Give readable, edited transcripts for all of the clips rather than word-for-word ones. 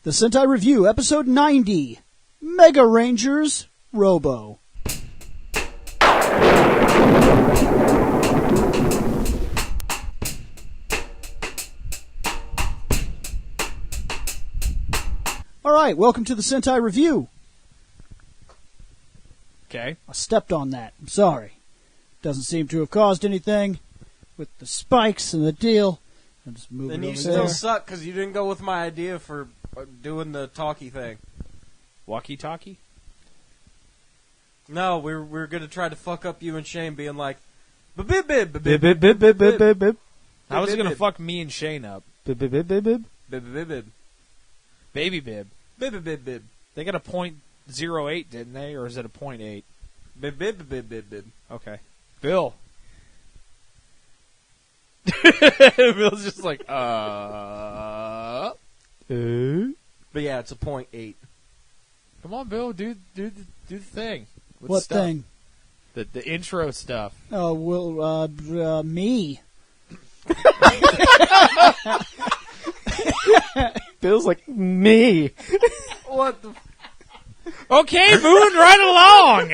The Sentai Review, Episode 90, Megarangers, Robo. Alright, welcome to the Sentai Review. Okay. I stepped on that. I'm sorry. Doesn't seem to have caused anything with the spikes and the deal. I'm just moving Then you over still there. suck because you didn't go with my idea for doing the talkie thing. Walkie-talkie? No, we were going to try to fuck up you and Shane being like, bib bib bib Bib bib bib bib bib bib bib. How was it bib, going to bib. fuck me and Shane up? Bib bib bib bib bib. bib bib bib Baby bib. bib bib bib bib They got a .08, didn't they? Or is it a .8? bib bib bib bib bib. Okay. Bill. Bill's just like, But yeah, it's a 0.8. Come on, Bill, do the thing. What stuff? thing? The intro stuff. Oh, well, me. Bill's like, me. What the? Okay, moving right along.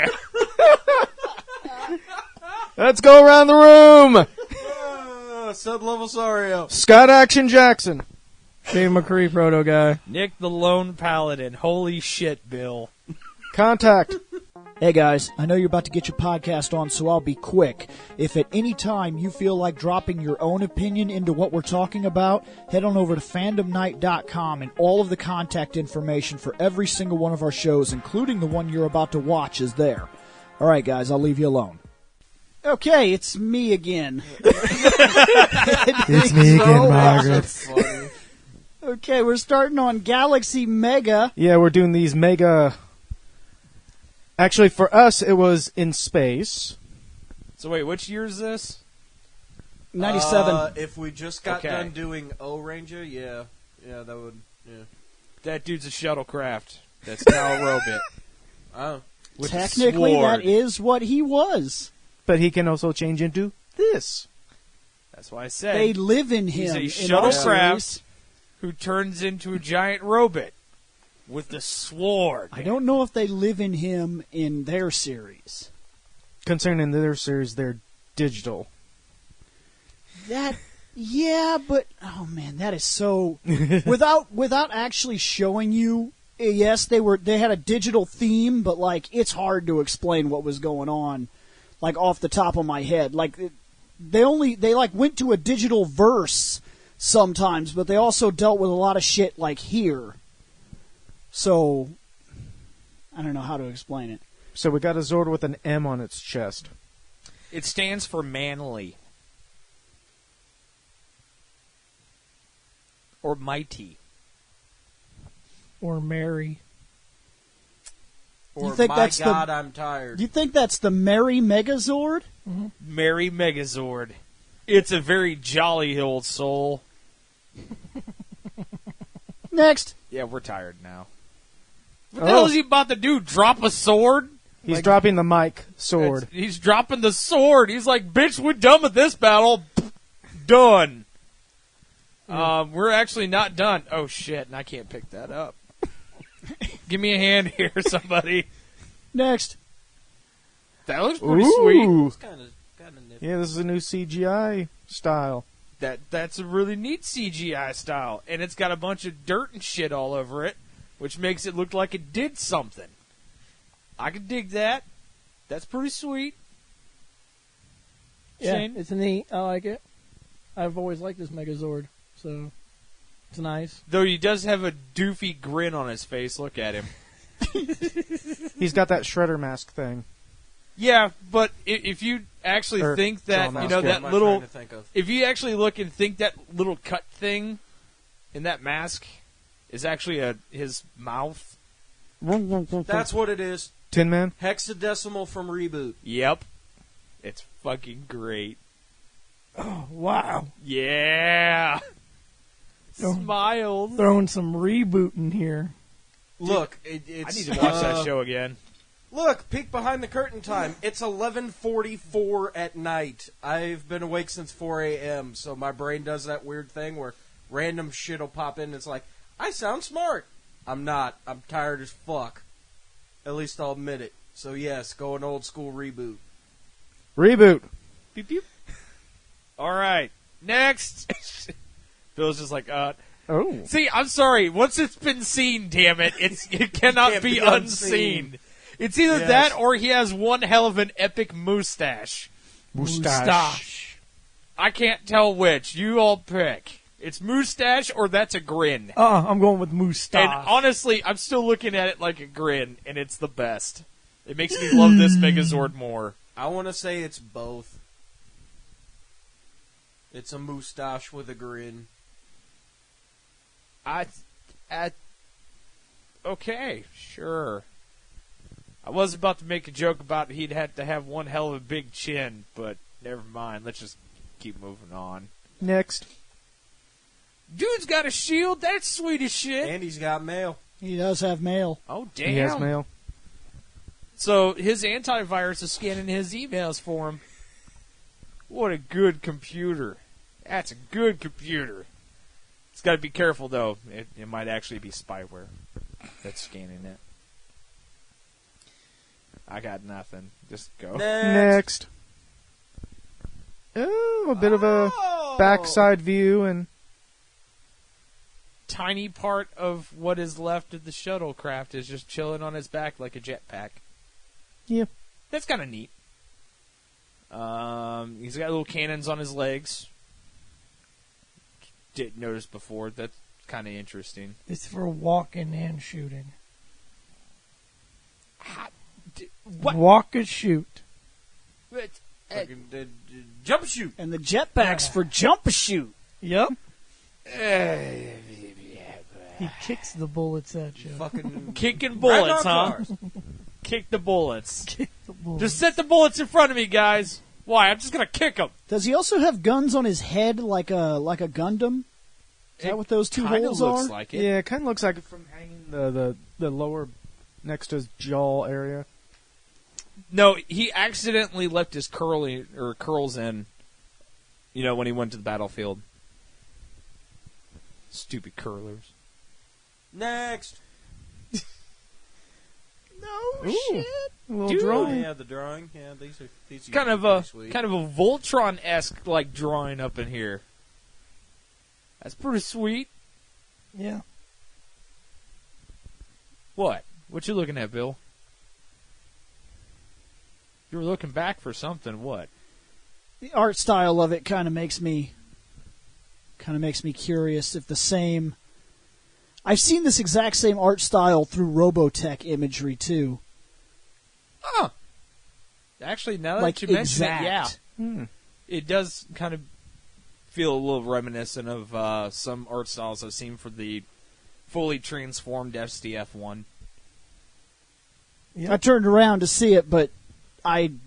Let's go around the room. Sub-level Sario. Scott Action Jackson. Dave McCree, proto guy. Nick the Lone Paladin. Holy shit, Bill. Contact. Hey guys, I know you're about to get your podcast on, so I'll be quick. If at any time you feel like dropping your own opinion into what we're talking about, head on over to fandomnight.com and all of the contact information for every single one of our shows, including the one you're about to watch, is there. Alright guys, I'll leave you alone. Okay, it's me again. It's me again, Margaret. Funny. Okay, we're starting on Galaxy Mega. Yeah, we're doing these mega... Actually, for us, it was in space. So wait, which year is this? 97. If we just got Okay. done doing O-Ranger, yeah, that would, That dude's a shuttlecraft. That's now a robot. Oh. With a Technically, sword. that is what he was. But he can also change into this. That's why I said They live in he's him. a in our shuttlecraft series. who turns into a giant robot with the sword. I don't know if they live in him in their series. Concerning their series, they're digital. Yeah, but oh man, that is so without actually showing you. Yes, they had a digital theme, but like it's hard to explain what was going on, like off the top of my head. Like they went to a digital verse sometimes, but they also dealt with a lot of shit like here. So I don't know how to explain it. So we got a Zord with an M on its chest. It stands for manly. Or mighty. Or Mary. Or, You think my that's the- God, I'm tired. Do you think that's the Merry Megazord? Merry Megazord. It's a very jolly old soul. Next. Yeah, we're tired now. What the hell is he about to do? Drop a sword? He's dropping the mic sword. He's dropping the sword. He's like, bitch, we're done with this battle. Done. We're actually not done. Oh, shit, and I can't pick that up. Give me a hand here, somebody. Next. That looks pretty sweet. Ooh. It's kind of nifty. Yeah, this is a new CGI style. That's a really neat CGI style. And it's got a bunch of dirt and shit all over it, which makes it look like it did something. I can dig that. That's pretty sweet. Yeah, Shane? it's neat. I like it. I've always liked this Megazord, so it's nice. Though he does have a doofy grin on his face. Look at him. He's got that shredder mask thing. Yeah, but if you actually Or think that, John you know, Mask, What that am I little... trying to think of? If you actually look and think that little cut thing in that mask is actually his mouth. That's what it is. Tin Man. Hexadecimal from Reboot. Yep. It's fucking great. Oh, wow. Yeah. Oh. Smiles. Throwing some reboot in here. Look, I it's... need to watch that show again. Look, peek behind the curtain time. It's 11:44 at night. I've been awake since 4 a.m., so my brain does that weird thing where random shit will pop in and it's like, I sound smart. I'm not. I'm tired as fuck. At least I'll admit it. So yes, go an old school reboot. Reboot. Beep, beep. All right. Next. Bill's just like, Oh. See, I'm sorry. Once it's been seen, damn it, it cannot Can't be be unseen. unseen. It's either Yes. that or he has one hell of an epic mustache. Mustache. I can't tell which. You all pick. It's mustache or that's a grin. I'm going with mustache. And honestly, I'm still looking at it like a grin, and it's the best. It makes me love this Megazord more. I want to say it's both. It's a mustache with a grin. Okay, sure. I was about to make a joke about he'd have to have one hell of a big chin, but never mind. Let's just keep moving on. Next. Dude's got a shield. That's sweet as shit. And he's got mail. He does have mail. Oh, damn. He has mail. So his antivirus is scanning his emails for him. What a good computer. That's a good computer. It's got to be careful, though. It might actually be spyware that's scanning it. I got nothing. Just go. Next. Oh, a bit of a backside view and Tiny part of what is left of the shuttlecraft is just chilling on his back like a jetpack. yeah. That's kind of neat. He's got little cannons on his legs. Didn't notice before. That's kind of interesting. It's for walking and shooting. What? Walk and shoot. Fucking, jump shoot. And the jetpack's for jump shoot. Yep. He kicks the bullets at you. Fucking Kicking bullets, Ragdoll huh? cars. Kick the bullets. Kick the bullets. Just set the bullets in front of me, guys. Why? I'm just gonna kick them. Does he also have guns on his head like a Gundam? Is that what those two Kinda holes looks are? like it. Yeah, it kind of looks like it from hanging the lower next to his jaw area. No, he accidentally left his curls in. You know, when he went to the battlefield. Stupid curlers. Next. No Ooh. shit. A little Dude. Oh, drawing. yeah, the drawing. Yeah, these are Kind of pretty a sweet. Voltron-esque like drawing up in here. That's pretty sweet. Yeah. What? What you looking at, Bill? You were looking back for something. What? The art style of it kind of makes me curious if the same. I've seen this exact same art style through Robotech imagery too. Oh. Actually, now that Like you mention exact. it, yeah. Hmm. It does kind of feel a little reminiscent of some art styles I've seen for the fully transformed SDF-1. Yep. I turned around to see it, but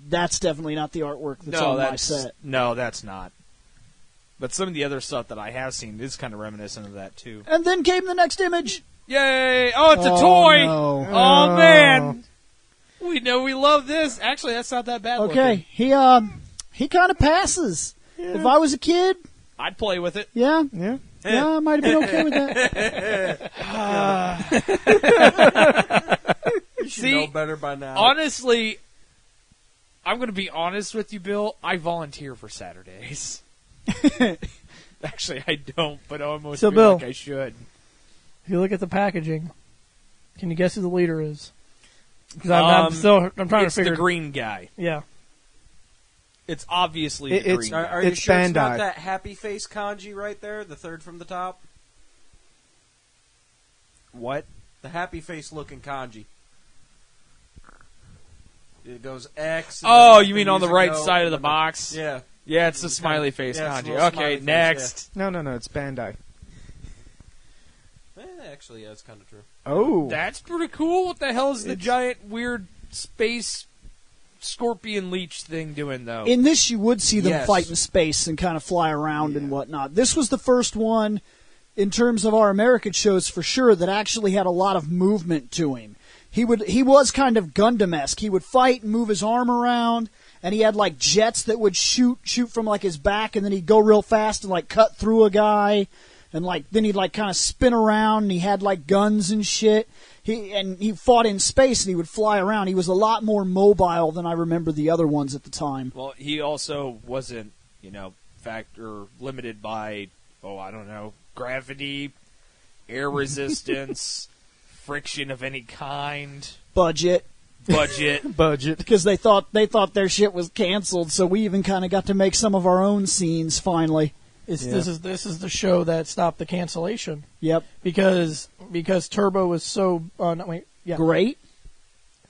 that's definitely not the artwork that's on my set. No, that's not. But some of the other stuff that I have seen is kind of reminiscent of that, too. And then came the next image. Yay! Oh, it's a Oh, toy! no. Oh, man! We know we love this. Actually, that's not that bad Okay, looking. he kind of passes. If I was a kid, I'd play with it. yeah, Yeah. I might have been okay with that. You should See, know better by now. Honestly, I'm going to be honest with you, Bill. I volunteer for Saturdays. Actually, I don't, but I almost So, feel Bill. like I should. If you look at the packaging, can you guess who the leader is? Because I'm trying to It's figure. the green guy. Yeah. It's obviously It- the it's- green Are, guy. are you It's sure it's not Bandai. that happy face kanji right there, the third from the top? What? The happy face looking kanji. It goes X. and Oh, then you mean on the music right note, side of the and box? Yeah. Yeah, it's the smiley face Yeah, it's a kanji. little Okay, smiley face, next. No, it's Bandai. Actually, yeah, it's kind of true. Oh. That's pretty cool. What the hell is the It's- giant, weird space scorpion leech thing doing, though? In this, you would see them Yes. fight in space and kind of fly around and whatnot. This was the first one, in terms of our American shows for sure, that actually had a lot of movement to him. He was kind of Gundam-esque. He would fight and move his arm around, and he had like jets that would shoot from like his back, and then he'd go real fast and like cut through a guy. And like then he'd like kind of spin around and he had like guns and shit. He fought in space and he would fly around. He was a lot more mobile than I remember the other ones at the time. Well, he also wasn't, limited by, gravity, air resistance, friction of any kind, Budget. Budget. Because they thought their shit was canceled, so we even kind of got to make some of our own scenes finally. This is the show that stopped the cancellation. Yep. Because Turbo was so Great.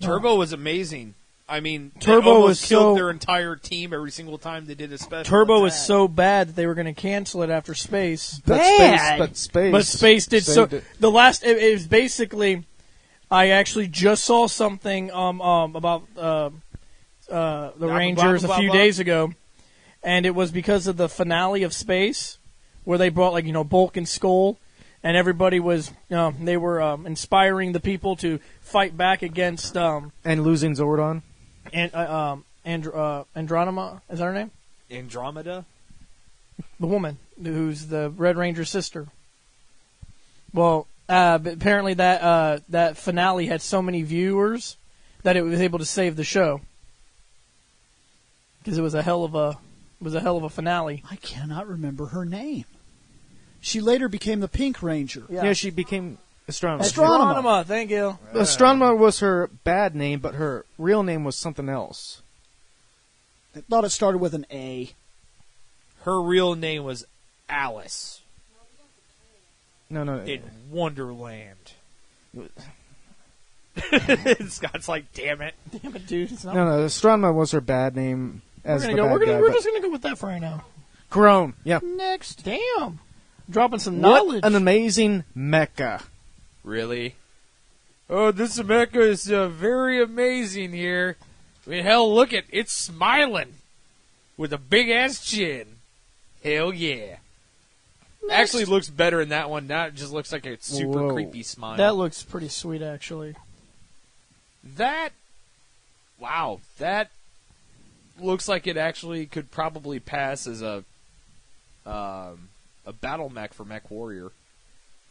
Turbo was amazing. I mean, Turbo they almost was killed so- their entire team every single time they did a special. Turbo was attack. so bad that they were going to cancel it after Space. Bad. But Space. But Space did so. saved it. The last it was basically. I actually just saw something about the Rangers a few days ago, and it was because of the finale of Space, where they brought Bulk and Skull, and everybody was they were inspiring the people to fight back against And losing Zordon. Andromeda. Is that her name? Andromeda. The woman who's the Red Ranger's sister. Well. But apparently that finale had so many viewers that it was able to save the show because it was a hell of a finale. I cannot remember her name. She later became the Pink Ranger. Yeah, she became Astronema. Astronema. Thank you. Astronema was her bad name, but her real name was something else. I thought it started with an A. Her real name was Alice. No. In Wonderland. Scott's like, damn it. Damn it, dude! It's not. No, Astronema was her bad name as the bad guy. We're just gonna go with that for right now. Crone, yeah. Next. Damn, dropping some knowledge. What an amazing mecha. Really? Oh, this mecha is very amazing here. I mean, hell, look at it's smiling with a big ass chin. Hell yeah. Actually looks better in that one. Now it just looks like a super creepy smile. That looks pretty sweet, actually. That looks like it actually could probably pass as a battle mech for Mech Warrior.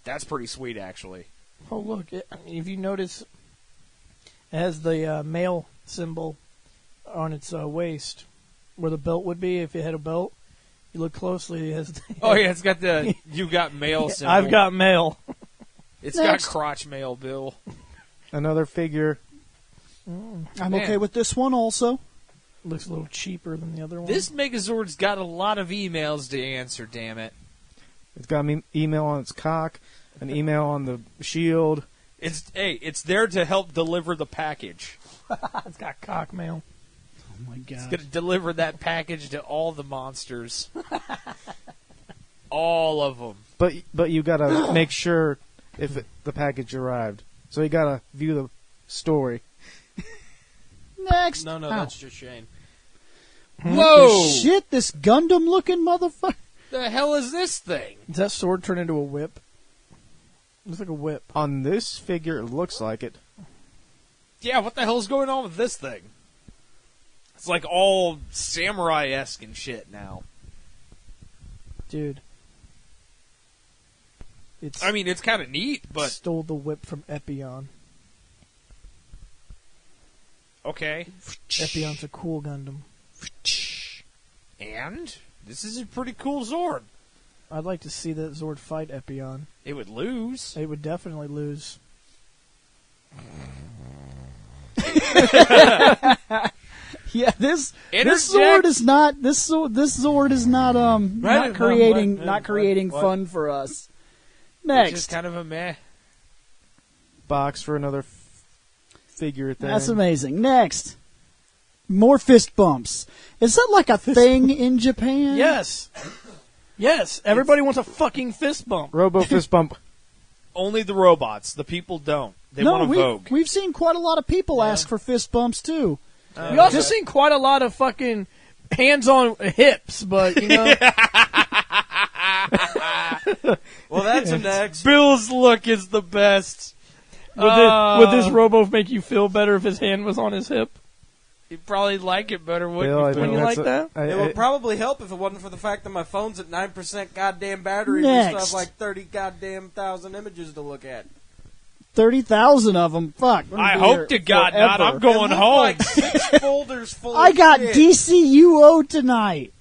That's pretty sweet, actually. Oh, look. If you notice, it has the male symbol on its waist, where the belt would be if it had a belt. You look closely, it has... Oh, yeah, it's got the you got mail symbol. I've got mail. It's Next. got crotch mail, Bill. Another figure. I'm okay with this one also. Looks a little cheaper than the other one. This Megazord's got a lot of emails to answer, damn it. It's got an email on its cock, an email on the shield. It's there to help deliver the package. It's got cock mail. Oh my god. It's going to deliver that package to all the monsters. All of them. But you gotta make sure if the package arrived. So you gotta view the story. Next. No, Ow. that's just Shane. Whoa! Shit, this Gundam-looking motherfucker. The hell is this thing? Does that sword turn into a whip? Looks like a whip. On this figure, it looks like it. Yeah, what the hell's going on with this thing? It's like all samurai-esque and shit now. Dude. It's It's kind of neat, but... stole the whip from Epion. Okay. Epion's a cool Gundam. And? This is a pretty cool Zord. I'd like to see that Zord fight Epion. It would lose. It would definitely lose. Yeah, this Interject. Zord is not this Zord is not not creating What? fun for us. Which is Next. kind of a meh. Box for another figure thing. That's amazing. Next. More fist bumps. Is that like a thing in Japan? Yes! Yes! Everybody wants a fucking fist bump. Robo fist bump. Only the robots. The people don't. They No, want a Vogue. we've seen quite a lot of people ask for fist bumps too. We also seen quite a lot of fucking hands on hips, but, you know. Well, that's a next. Bill's look is the best. Would this Robo make you feel better if his hand was on his hip? You'd probably like it better, Bill, wouldn't I you? think Wouldn't you that's like that? It would probably help if it wasn't for the fact that my phone's at 9% goddamn battery and we still Next. have like 30 goddamn thousand images to look at. 30,000 of them. Fuck. we're gonna I be hope here to God not. forever. I'm going It looked home. Like 6 folders full I of got shit. DCUO tonight.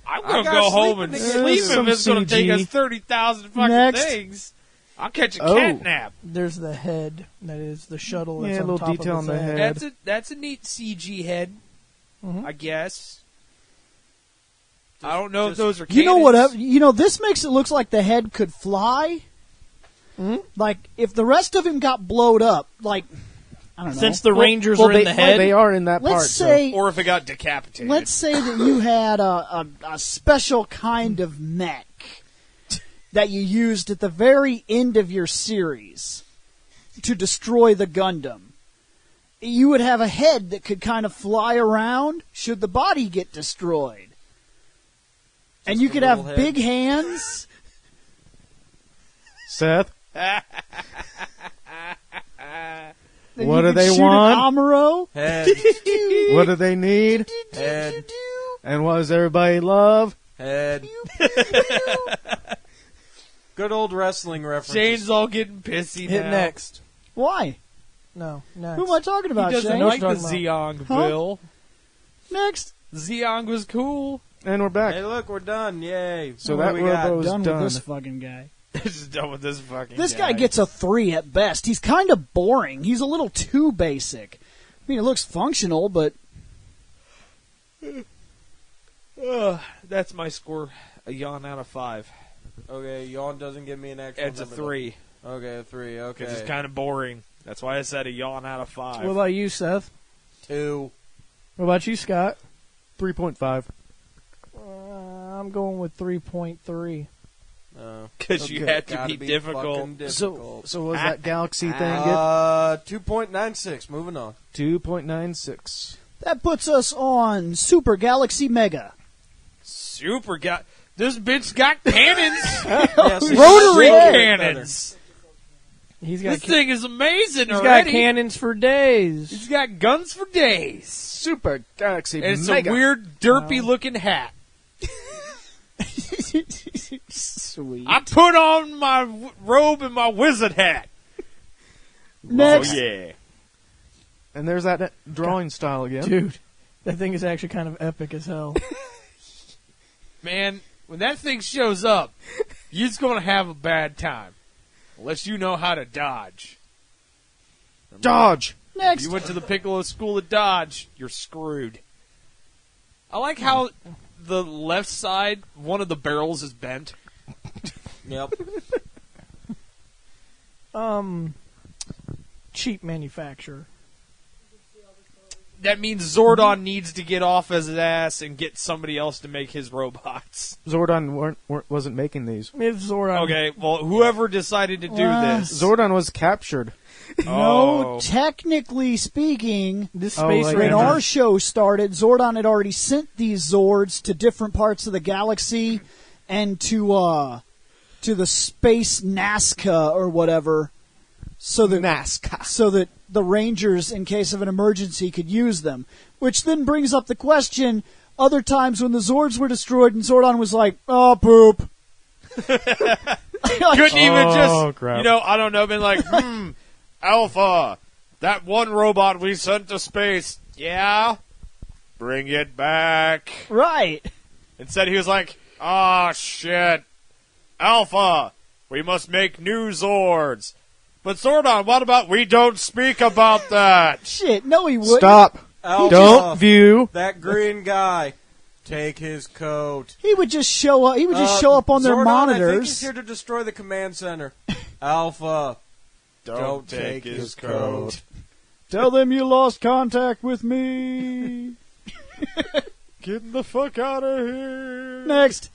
I'm I going to got go home sleeping and to sleep get if some it's going to take CG. us 30,000 fucking Next. things. I'll catch a Oh. cat nap. There's the head. That is the shuttle. That's Yeah, a on little top detail of on the his head. That's a neat CG head, Mhm. I guess. I don't know if just- those are You know cannons. what? This makes it look like the head could fly. Mhm. Like if the rest of him got blowed up, like I don't know. Since the Rangers well, are in they, the head, They are in that part. let's say Or if it got decapitated. let's say that you had a special kind of mech that you used at the very end of your series to destroy the Gundam. You would have a head that could kind of fly around should the body get destroyed. And Just you a could little have head. big hands. Seth, Then What you do could they shoot want? An Amuro. Head, what do they need? head, And what does everybody love? head. Good old wrestling references. Shane's all getting pissy hit now. next. Why? No, next. Who am I talking about, He doesn't Shane? know like the what you're talking Zeong, Huh? Bill. Next. Zeong was cool. And we're back. Hey, look, we're done. Yay. So What that do we got? Robo is Done done. with this fucking guy. Just done with this fucking This guy gets a 3 at best. He's kind of boring. He's a little too basic. I mean, it looks functional, but That's my score. A yawn out of 5. Okay, yawn doesn't give me an actual It's a number, though. 3. Okay, a 3. Okay. Because it's kind of boring. That's why I said a yawn out of 5. What about you, Seth? 2. What about you, Scott? 3.5. I'm going with 3.3. Because you Okay. have to Gotta be difficult. fucking So difficult. what was that Galaxy thing get? 2.96. Moving on. 2.96. that puts us on Super Galaxy Mega. Super got. This bitch got cannons. Yes, it's Rotary better. cannons. He's got This thing is amazing he's got already. cannons for days. He's got guns for days. Super Galaxy And it's Mega. a weird, derpy looking hat. Sweet. I put on my robe and my wizard hat. Next. Oh, yeah. And there's that drawing style again. Dude, that thing is actually kind of epic as hell. Man, when that thing shows up, you're just going to have a bad time. Unless you know how to dodge. Dodge! If Next. you went to the Piccolo School of Dodge, you're screwed. I like how the left side, one of the barrels is bent. Yep. Cheap manufacturer. That means Zordon needs to get off his ass and get somebody else to make his robots. Zordon wasn't making these. It's Zordon. Okay, well, whoever decided to do this. Zordon was captured. No, Oh. technically speaking, This Oh, Space like when Ranger. Ranger. our show started, Zordon had already sent these Zords to different parts of the galaxy and to the space Nazca or whatever, so that the Rangers, in case of an emergency, could use them. Which then brings up the question: other times when the Zords were destroyed and Zordon was like, "Oh poop," Couldn't even just, crap. I don't know, been like, Alpha, that one robot we sent to space, yeah? Bring it back. right? Instead, he was like, ah, shit. Alpha, we must make new Zords. But Zordon, what about we don't speak about that? Shit, no, he wouldn't. Stop! Alpha, Don't view. that green guy. Take his coat. He would just show up. He would just show up on their Zordon, I think he's monitors. here to destroy the command center. Alpha, don't take his coat. Tell them you lost contact with me. Get the fuck out of here. Next.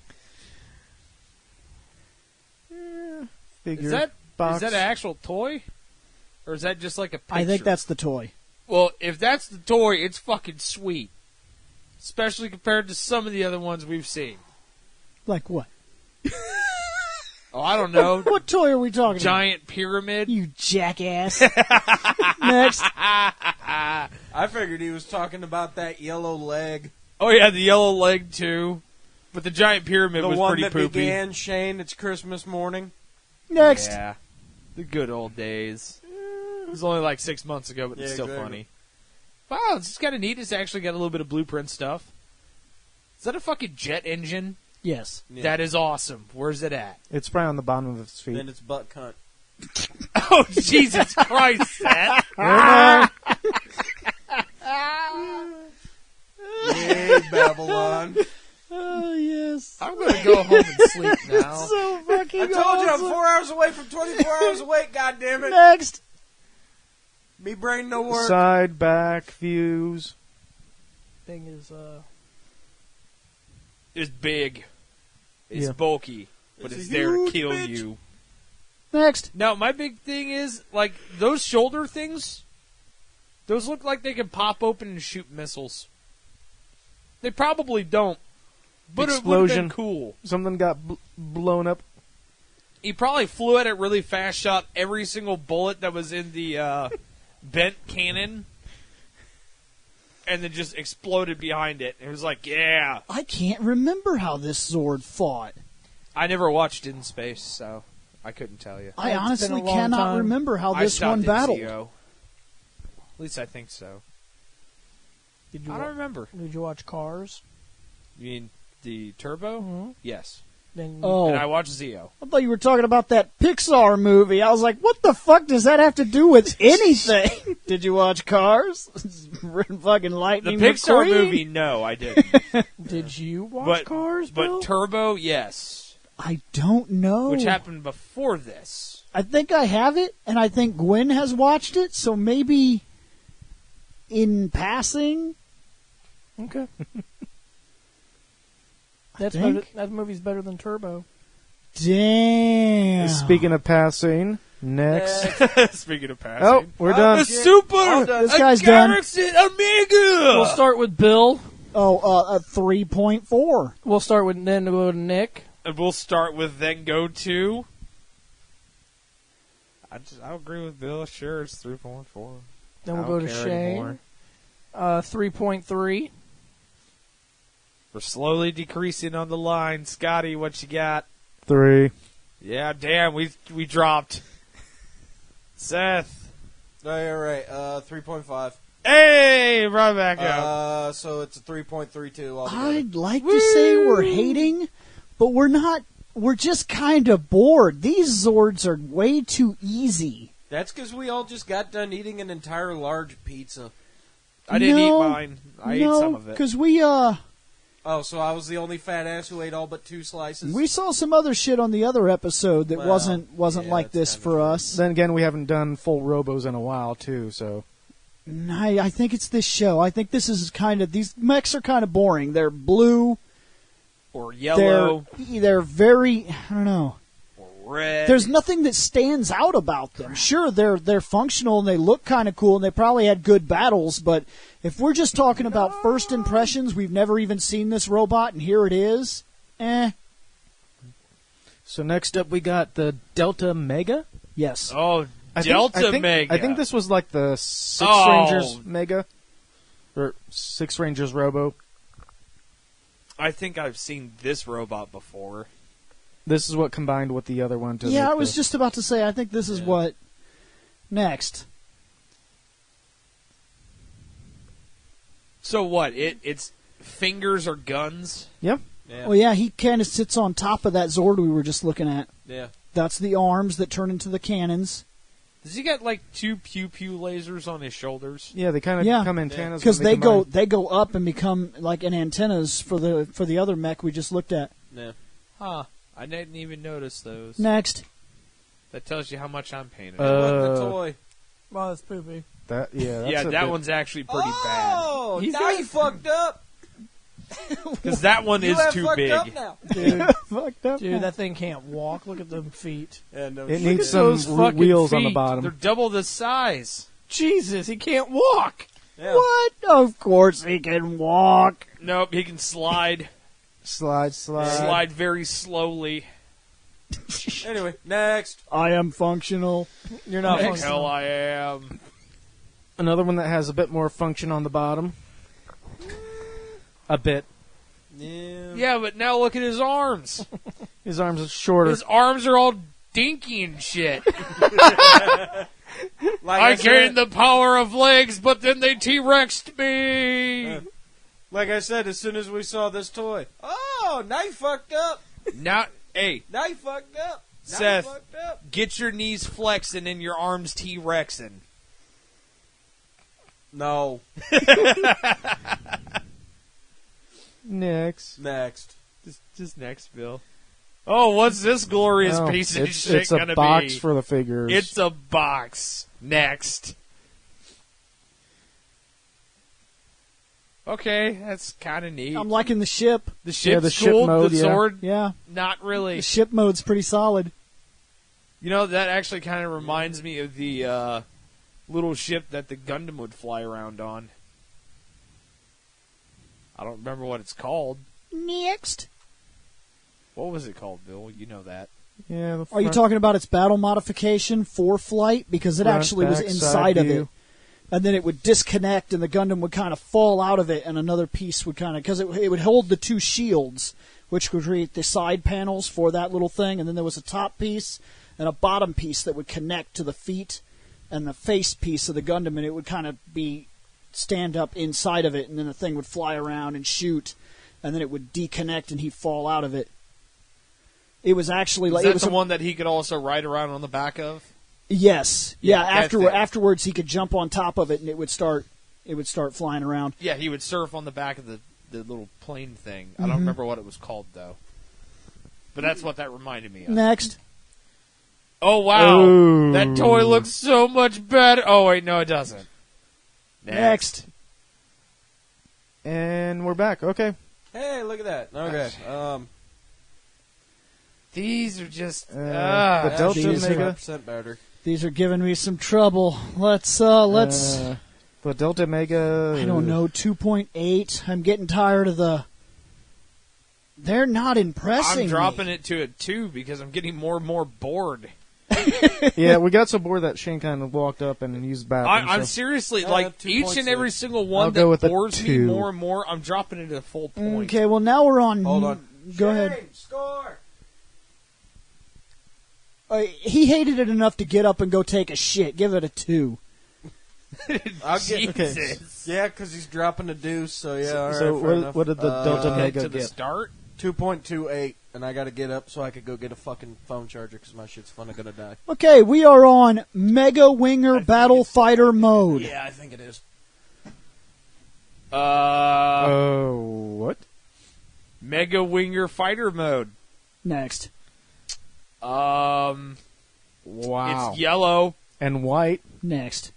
Figure Is that box. an actual toy? Or is that just like a picture? I think that's the toy. Well, if that's the toy, it's fucking sweet. Especially compared to some of the other ones we've seen. Like what? Oh, I don't know. What toy are we talking Giant pyramid. about? You jackass. Next. I I figured he was talking about that yellow leg. Oh yeah, the yellow leg too. But the giant pyramid The was one pretty that poopy. began, Shane, it's Christmas morning. Next. Yeah. The good old days. It was only like 6 months ago, but it's still exactly. funny. Wow, it's just kind of neat. It's actually got a little bit of blueprint stuff. Is that a fucking jet engine? Yes. Yeah. That is awesome. Where's it at? It's probably on the bottom of its feet. Then it's butt cunt. Oh, Jesus Christ, Seth. Yay, Babylon. Oh, yes. I'm going to go home and sleep now. So fucking I told you I'm awesome. 4 hours away from 24 hours awake, goddammit. Next. Me brain no work. Side, back, views. Thing is, It's big. It's Yeah. bulky. But It's it's a there to huge kill bitch. you. Next. Now, my big thing is, like, those shoulder things, those look like they can pop open and shoot missiles. They probably don't. But it would have Explosion. been cool. Something got blown up. He probably flew at it really fast, shot every single bullet that was in the bent cannon, and then just exploded behind it. It was like, yeah. I can't remember how this Zord fought. I never watched In Space, so I couldn't tell you. I It's honestly been a long cannot time. remember how I this stopped one in battled. Zeo. At least I think so. did you I don't remember. did you watch Cars? You mean the Turbo? Mm-hmm. Yes. Then Oh, And I watched Zeo. I thought you were talking about that Pixar movie. I was like, what the fuck does that have to do with anything? Did you watch Cars? Fucking The Lightning Pixar McQueen? movie, no, I didn't. did you watch but Cars, Bill? but Turbo, yes. I don't know. Which happened before this. I think I have it, and I think Gwen has watched it, so maybe in passing. Okay. That's think. better, that movie's better than Turbo. Damn. Speaking of passing, next. Speaking of passing. Oh, we're Oh, done. A super! This a guy's done. Galaxy Omega! We'll start with Bill. Oh, a 3.4. We'll start with then go to Nick. And we'll start with then go to... I agree with Bill. Sure, it's 3.4. Then I we'll go don't to care Shane. anymore. 3.3. We're slowly decreasing on the line. Scotty, what you got? 3. Yeah, damn, we dropped. Seth. Oh, yeah, right. 3.5. Hey, right back up. So it's a 3.32 altogether. I'd like to say we're hating, but we're not. We're just kind of bored. These Zords are way too easy. That's because we all just got done eating an entire large pizza. I didn't No, eat mine. I ate some of it. because we Oh, so I was the only fat ass who ate all but 2 slices? we saw some other shit on the other episode that Well, wasn't yeah, like that's this kinda for true. us. Then again, we haven't done full Robos in a while, too, so. I think it's this show. I think this is kind of these mechs are kind of boring. They're blue. Or yellow. They're very. I don't know. Or red. There's nothing that stands out about them. Sure, they're functional and they look kind of cool and they probably had good battles, but if we're just talking about first impressions, we've never even seen this robot and here it is. So next up, we got the Delta Mega. Yes. Oh, I think- Delta I think, Mega. I think this was like the Six Oh. Rangers Mega. Or Six Rangers Robo. I think I've seen this robot before. This is what combined with the other one to Yeah, make I was the- just about to say, I think this is what. Next. So what? Its fingers are guns? Yeah. Yeah. Well, yeah, he kind of sits on top of that Zord we were just looking at. Yeah. That's the arms that turn into the cannons. Does he got like 2 pew-pew lasers on his shoulders? Yeah, they kind of Yeah. become antennas. Because when they go up and become like an antennas for the other mech we just looked at. Yeah. Huh. I didn't even notice those. Next. That tells you how much I'm paying It wasn't a Uh, toy. Well, that's poopy. That's yeah, a that bit- one's actually pretty bad. Oh, He's now got- you fucked up. Because that one You is have too fucked big. up now. Dude, Fucked up. dude, that thing can't walk. Look at them feet. Yeah, no It shit. needs at some those fucking wheels on the feet. bottom. They're double the size. Jesus, he can't walk. Yeah. What? Of course he can walk. Nope, he can slide. Slide. Slide very slowly. Anyway, next. I am functional. You're not Heck functional. hell I am. Another one that has a bit more function on the bottom. A bit. Yeah, but now look at his arms. His arms are shorter. His arms are all dinky and shit. Like I said- gained the power of legs, but then they T-Rexed me. Like I said, as soon as we saw this toy, oh, now you fucked up. Now, hey, Now you fucked up. Now Seth. you fucked up. get your knees flexing and your arms T-Rexing. No. Next. Next. Just next, Bill. Oh, what's this glorious Oh, piece of it's, shit it's a gonna box be? for the figures. It's a box. Next. Okay, that's kind of neat. I'm liking the ship. The ship's the ship cool. mode, the yeah. sword, Yeah, not really. the ship mode's pretty solid. You know, that actually kind of reminds me of the little ship that the Gundam would fly around on. I don't remember what it's called. Next. What was it called, Bill? You know that. Yeah. The Are you front- talking about its battle modification for flight? Because it Front, actually was back, inside side of view. it. And then it would disconnect and the Gundam would kind of fall out of it and another piece would kind of... Because it would hold the two shields, which would create the side panels for that little thing. And then there was a top piece and a bottom piece that would connect to the feet and the face piece of the Gundam. And it would kind of be... stand up inside of it and then the thing would fly around and shoot. And then it would deconnect and he'd fall out of it. It was actually like... Is that it was the one that he could also ride around on the back of? Yes. Yeah. that thing. Afterwards, he could jump on top of it, and it would start flying around. Yeah, he would surf on the back of the little plane thing. I Mm-hmm. don't remember what it was called, though. But that's what that reminded me of. Next, Oh, wow. Ooh. That toy looks so much better. Oh, wait, no, it doesn't. next. And we're back. Okay. Hey, look at that. Okay. These are just... The Yeah, Delta she's Mega. 100% better. These are giving me some trouble. Let's. The Delta Mega. I don't know. 2.8. I'm getting tired of the. They're not impressing. I'm dropping me. it to a 2 because I'm getting more and more bored. Yeah, we got so bored that Shane kind of walked up and used the bathroom. I'm so- seriously, like, each and 2.6. every single one I'll go with that a bores me 2. more and more, I'm dropping it to a full point. Okay. Well, now we're on. Hold on. Go Shane, ahead. Score. He hated it enough to get up and go take a shit. Give it a 2. I'll get. Jesus. Yeah, because he's dropping a deuce. So yeah. All right, So fair what- enough. what did the Delta Head Mega to the get? start? 2.28, and I got to get up so I could go get a fucking phone charger because my shit's gonna die. Okay, we are on Mega Winger Battle Fighter mode. Yeah, I think it is. What? Mega Winger Fighter Mode. Next. Wow. It's yellow. And white. Next.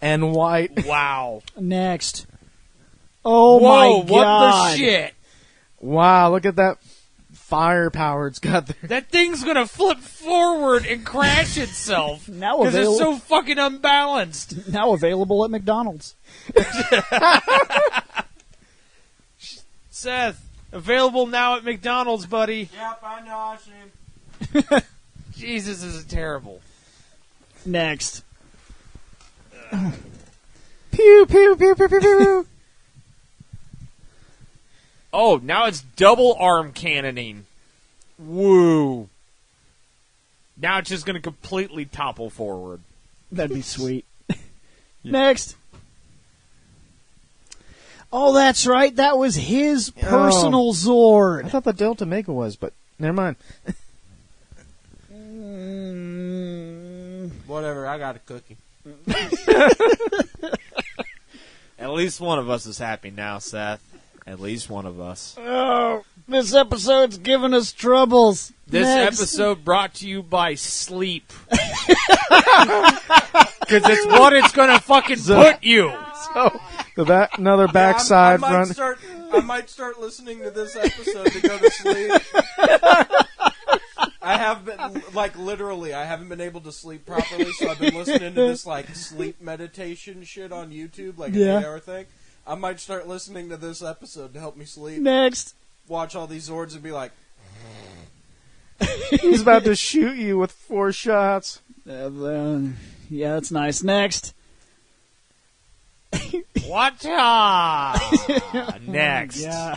And white. Wow. Next. Oh Whoa, my god. what the shit? Wow, look at that firepower it's got there. That thing's gonna flip forward and crash itself. Now Because it's available. so fucking unbalanced. Now available at McDonald's. Seth, available now at McDonald's, buddy. Yep, I know. I see. Jesus, this is terrible. Next. Pew, pew, pew, pew, pew, pew. Oh, now it's double arm cannoning. Woo. Now it's just going to completely topple forward. That'd be sweet. Next. Oh, that's right. That was his personal I Zord. thought the Delta Mega was, but never mind. Whatever. I got a cookie. At least one of us is happy now, Seth. At least one of us. Oh, this episode's giving us troubles. This Next. episode brought to you by sleep. Because it's what it's going to fucking put you. Another backside I front. might start listening to this episode to go to sleep. I have been, like, literally, I haven't been able to sleep properly, so I've been listening to this, like, sleep meditation shit on YouTube, like, Yeah. an 8-hour thing. I might start listening to this episode to help me sleep. Next. Watch all these Zords and be like, He's about to shoot you with 4 shots. Yeah, that's nice. Next. Watch Next. Yeah.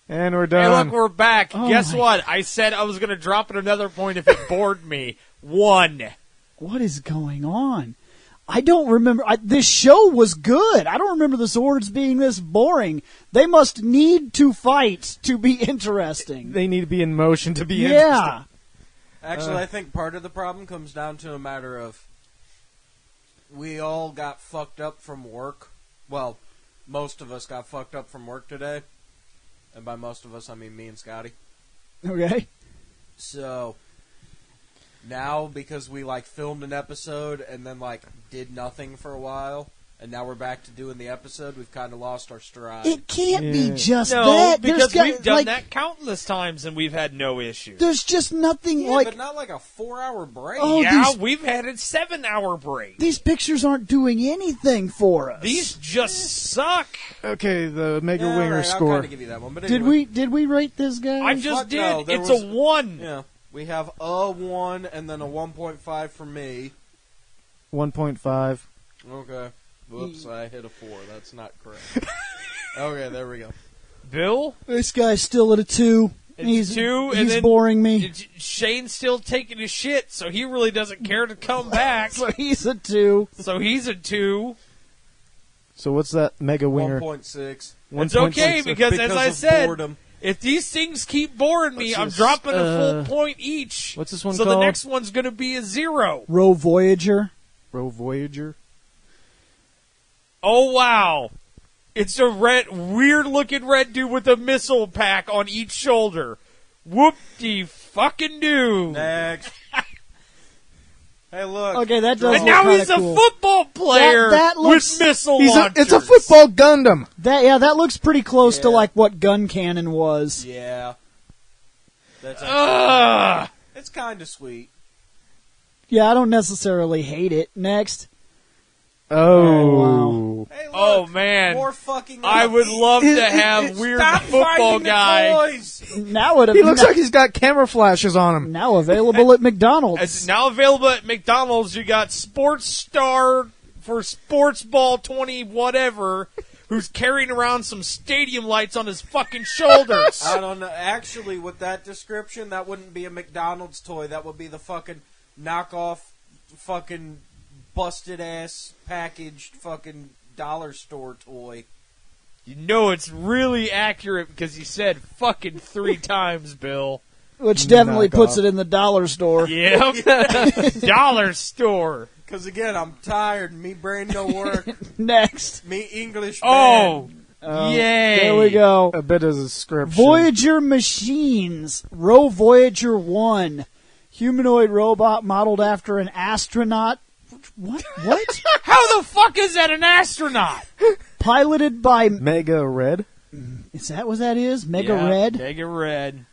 And we're Hey, done. look, we're back. Oh Guess my- what? I said I was going to drop it another point if it bored me. 1. What is going on? I don't remember. This show was good. I don't remember the Zords being this boring. They must need to fight to be interesting. They need to be in motion to be interesting. Yeah. Actually, I think part of the problem comes down to a matter of we all got fucked up from work. Well, most of us got fucked up from work today. And by most of us, I mean me and Scotty. Okay. So, now, because we, filmed an episode and then, did nothing for a while, and now we're back to doing the episode, we've kind of lost our stride. It can't be Yeah. just No, that. because There's we've done that countless times and we've had no issues. There's just nothing Yeah, but not a 4-hour break. Oh, Yeah, these- we've had a 7-hour break. These pictures aren't doing anything for us. These just suck. Okay, the Mega Yeah, Winger alright, I'll score. kind of give you that one. But Did anyway, we rate this guy? I just Fuck did. no, there It's was- a 1. Yeah. We have a 1 and then a 1.5 for me. 1.5. Okay. Whoops, I hit a 4. That's not correct. Okay, there we go. Bill? This guy's still at a 2. It's He's 2, and he's then boring me. Shane's still taking his shit, so he really doesn't care to come back. So he's a 2. So he's a 2. So what's that Mega Winger? 1.6. It's okay, because as I said, boredom. if these things keep boring me, What's I'm this, dropping a full point each. What's this one so called? the next one's going to be a 0. Row Voyager. Row Voyager. Oh, wow. It's a weird-looking red dude with a missile pack on each shoulder. Whoop-de-fucking-doo. Next. Hey, look. Okay, that does And look now kinda he's a cool. football player That looks- with missile It's launchers. a football Gundam. That looks pretty close to Yeah. what Gun Cannon was. Yeah. That's Ugh. it's kind of sweet. Yeah, I don't necessarily hate it. Next. Oh. Hey, look. Oh, man. More fucking. I would love to have weird Stop football finding the guy. toys. Now it He looks like he's got camera flashes on him. now available at McDonald's. It's now available at McDonald's. You got Sports Star for Sports Ball 20 whatever, who's carrying around some stadium lights on his fucking shoulders. I don't know. Actually, with that description, that wouldn't be a McDonald's toy. That would be the fucking knockoff, fucking busted ass packaged fucking dollar store toy. You know it's really accurate because you said fucking 3 times, Bill. Which definitely Knock puts off. it in the dollar store. Yep. Dollar store. Because again, I'm tired. Me brain no work. Next. Me English. Oh, Um, yay. There we go. A bit of a script. Voyager Machines. Row Voyager 1. Humanoid robot modeled after an astronaut. What? What? How the fuck is that an astronaut? Piloted by... Mega Red. Is that what that is? Mega Yeah, Red? Mega Red.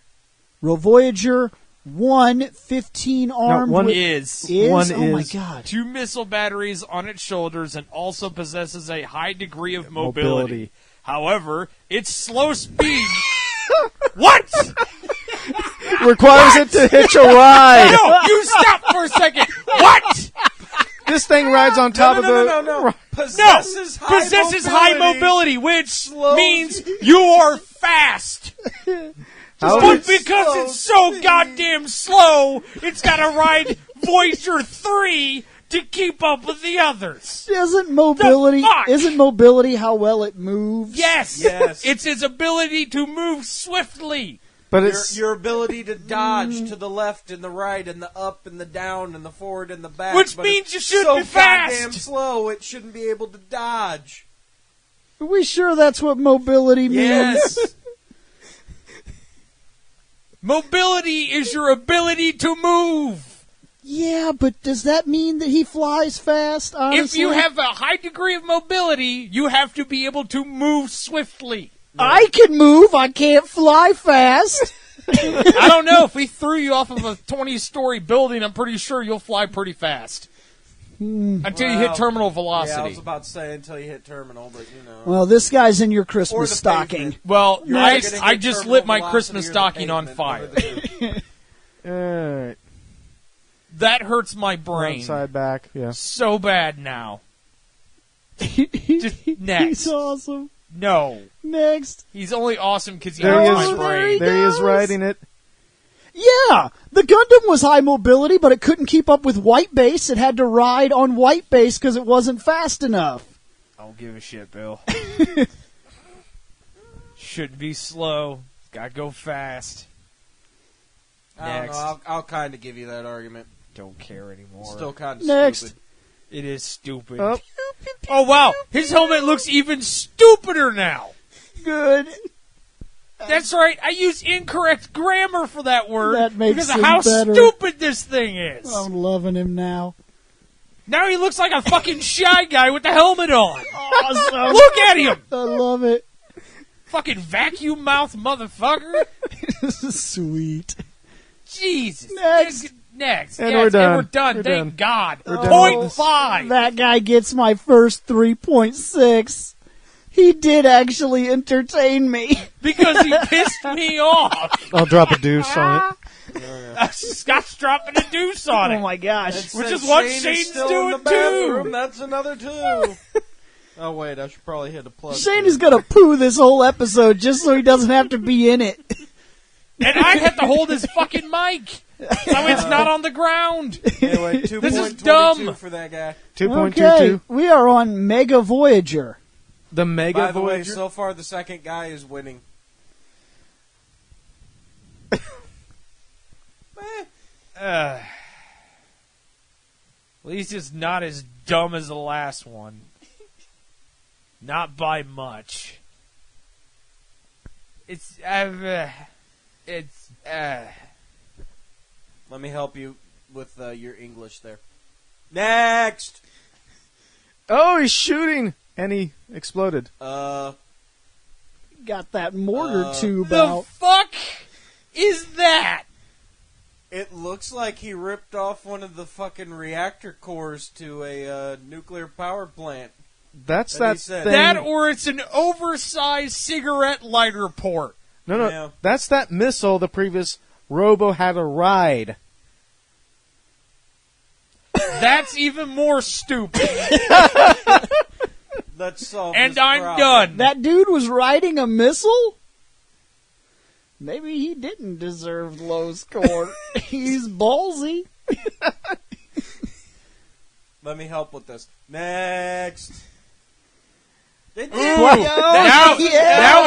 Row Voyager 1, 15 armed one with... Is Is? One Oh my is- god. 2 missile batteries on its shoulders and also possesses a high degree of mobility. However, its slow speed... What? Requires it to hitch a ride. No, you stop for a second. What? This thing rides on top of the. No. Possesses high mobility, which means you are fast. How But is- because it's so goddamn slow, it's got to ride Voyager 3 to keep up with the others. Isn't mobility... The fuck? Isn't mobility how well it moves? Yes. Yes. It's his ability to move swiftly. But Your, it's your ability to dodge to the left and the right and the up and the down and the forward and the back. Which but means it's you should so be fast. goddamn slow, it shouldn't be able to dodge. Are we sure that's what mobility means? Yes. Mobility is your ability to move. Yeah, but does that mean that he flies fast, honestly? If you have a high degree of mobility, you have to be able to move swiftly. I can move, I can't fly fast. I don't know. If we threw you off of a 20-story building, I'm pretty sure you'll fly pretty fast. Until you hit Well, terminal Yeah, I velocity. was about to say until you hit terminal, but you know. Well, this guy's in your Or Christmas the stocking. pavement. Well, You're I either gonna hit just terminal lit my velocity Christmas or the stocking on pavement, fire. one of the two. alright. That hurts my brain Front side back. Yeah. so bad now. Just next. He's awesome. No. Next. He's only awesome because he There he has is. my brain. There he is riding it. Yeah, the Gundam was high mobility, but it couldn't keep up with white base. It had to ride on white base because it wasn't fast enough. I don't give a shit, Bill. Shouldn't be slow. Gotta go fast. I don't Next. know. I'll kind of give you that argument. Don't care anymore. Still kind of Next. stupid. It is stupid. Oh. Oh, wow. His helmet looks even stupider now. Good. That's right. I used incorrect grammar for that word That makes because of him how better. stupid this thing is. I'm loving him now. Now he looks like a fucking shy guy with the helmet on. Awesome. Look at him. I love it. Fucking vacuum mouth motherfucker. Sweet. Jesus. Next. Next. And Yes, we're done. And we're done. We're Thank done. God. We're done. Point 5. That guy gets my first 3.6. He did actually entertain me. Because he pissed me off. I'll drop a deuce on it. Scott's dropping a deuce on it. Oh my gosh. Which Since is what Shane Shane's still doing in the bathroom, too. That's another 2. Oh wait, I should probably hit a plug. Shane too. is going to poo this whole episode just so he doesn't have to be in it. And I have to hold his fucking mic. So it's not on the ground. Anyway, This is 2.22 dumb. for that guy. 2.22. Okay, we are on Mega Voyager. The Mega By the way, Voyager. so far the second guy is winning. At least it's not as dumb as the last one. Not by much. It's Let me help you with your English there. Next! Oh, he's shooting! And he exploded. Got that mortar tube the out. fuck is that? It looks like he ripped off one of the fucking reactor cores to a nuclear power plant. That's And he that said- thing. That or it's an oversized cigarette lighter port. No. Yeah. That's that missile the previous Robo had to ride. That's even more stupid. Let's solve And this I'm problem. done. That dude was riding a missile? Maybe he didn't deserve low score. He's ballsy. Let me help with this. Next! It did! now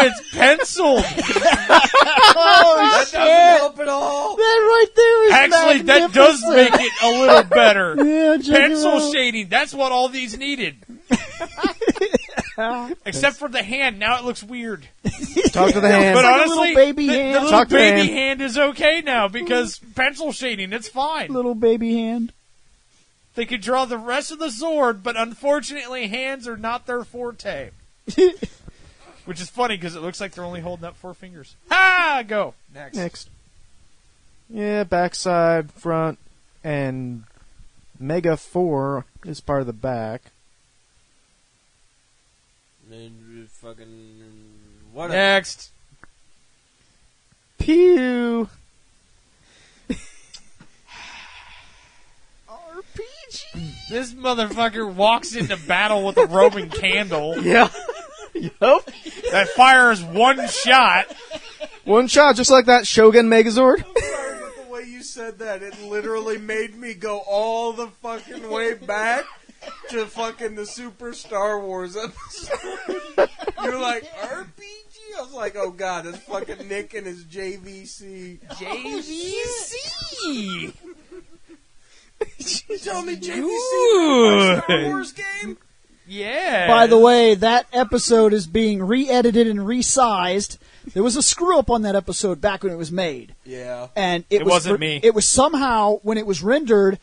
it's penciled. That doesn't help at all! That right there is Actually, that does make it a little better. Yeah, check it Pencil out. shading. That's what all these needed. Except for the hand. Now it looks weird. Talk to the hand. But like a honestly, little baby the hand. little Talk to the baby hand. hand is okay now because pencil shading. It's fine. Little baby hand. They could draw the rest of the sword, but unfortunately, hands are not their forte. Which is funny because it looks like they're only holding up 4 fingers. Ha! Go. Next. Yeah, backside, front, and Mega 4 is part of the back. And fucking... What a... Next. Pew! This motherfucker walks into battle with a Roman candle Yeah. Yup. that fires one shot. One shot, just like that Shogun Megazord. Sorry, but the way you said that, it literally made me go all the fucking way back to fucking the Super Star Wars episode. You're like, RPG? I was like, oh god, it's fucking Nick and his JVC. JVC. You telling me JVC was a Star Good. Wars game? Yeah. By the way, that episode is being re-edited and resized. There was a screw up on that episode back when it was made. Yeah. And It wasn't me. It was somehow, when it was rendered,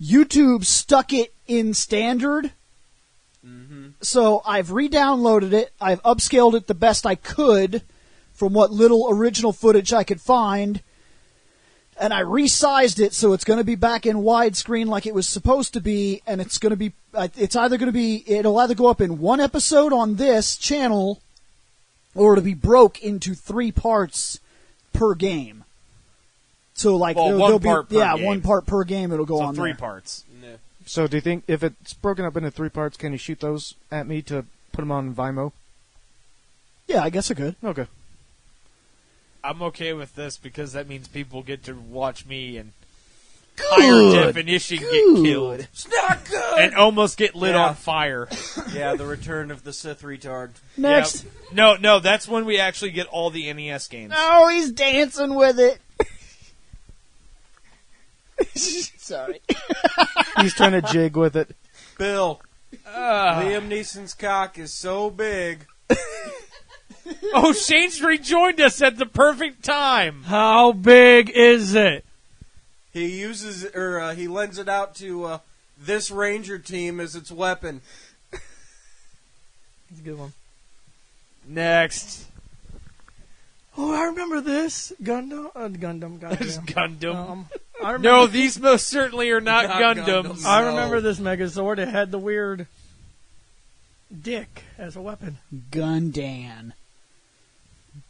YouTube stuck it in standard. So I've re-downloaded it. I've upscaled it the best I could from what little original footage I could find. And I resized it so it's going to be back in widescreen like it was supposed to be. And it's going to be, it'll either go up in one episode on this channel or it'll be broke into 3 parts per game. So like, Well, there'll one be, part per game. 1 part per game it'll go So on 3 there. parts. Yeah. So do you think if it's broken up into 3 parts, can you shoot those at me to put them on Vimeo? Yeah, I guess I could. Okay. I'm okay with this because that means people get to watch me and higher definition get killed. It's not good. And almost get lit Yeah. on fire. Yeah, the return of the Sith retard. Next. Yep. No, that's when we actually get all the NES games. Oh, he's dancing with it. Sorry. He's trying to jig with it. Bill, Liam Neeson's cock is so big. Oh, Shane's rejoined us at the perfect time. How big is it? He uses he lends it out to this Ranger team as its weapon. It's a good one. Next. Oh, I remember this. Gundam. There's Gundam. I remember, No, these most certainly are not Not Gundams. Gundams. I remember this Megazord. It had the weird dick as a weapon. Gundam.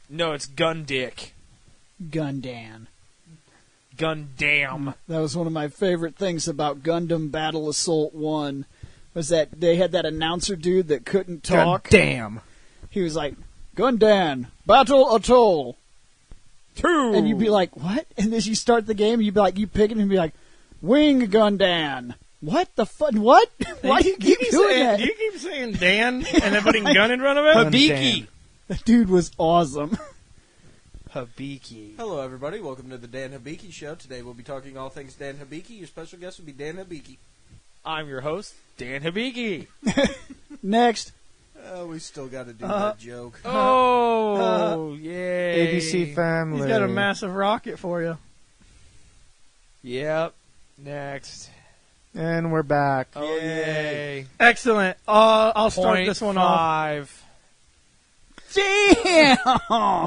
No, it's Gundick. Gundam. Gundam. That was one of my favorite things about Gundam Battle Assault 1, was that they had that announcer dude that couldn't talk. Damn. He was like, Gundam, Battle Atoll. 2. And you'd be like, what? And then you start the game, and you'd be like, you pick it and be like, Wing Gundam. What the fuck? What? Why do you keep doing saying, that? Do you keep saying Dan and then putting gun in front of it? Habiki. That dude was awesome. Habiki. Hello, everybody. Welcome to the Dan Hibiki Show. Today we'll be talking all things Dan Hibiki. Your special guest will be Dan Hibiki. I'm your host, Dan Habiki. Next. We still got to do that joke. Oh, yay. ABC Family. He's got a massive rocket for you. Yep. Next. And we're back. Oh, yay. Excellent. I'll start this one off. 0.5. Damn!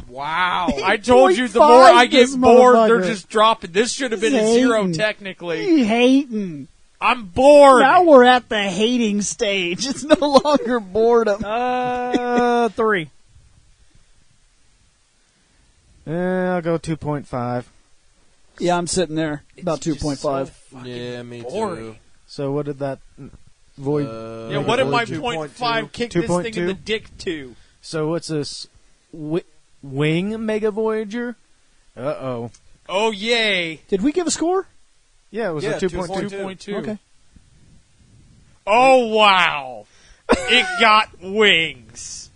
Wow. I told you the more I get this bored, they're motherfucker. just dropping. This should have been a He's 0 hating. technically. You hating. I'm bored. Now we're at the hating stage. It's no longer boredom. 3. I'll go 2.5. Yeah, I'm sitting there. About It's just 2.5. so fucking Yeah, me boring. So what did that void? Yeah, what did my 2.2. 0.5 kick this thing in 2.2? the dick to? So what's this? Wing Mega Voyager? Uh-oh. Oh, yay. Did we give a score? Yeah, it was Yeah, a 2.2. 2.2. Okay. Oh, wow. It got wings.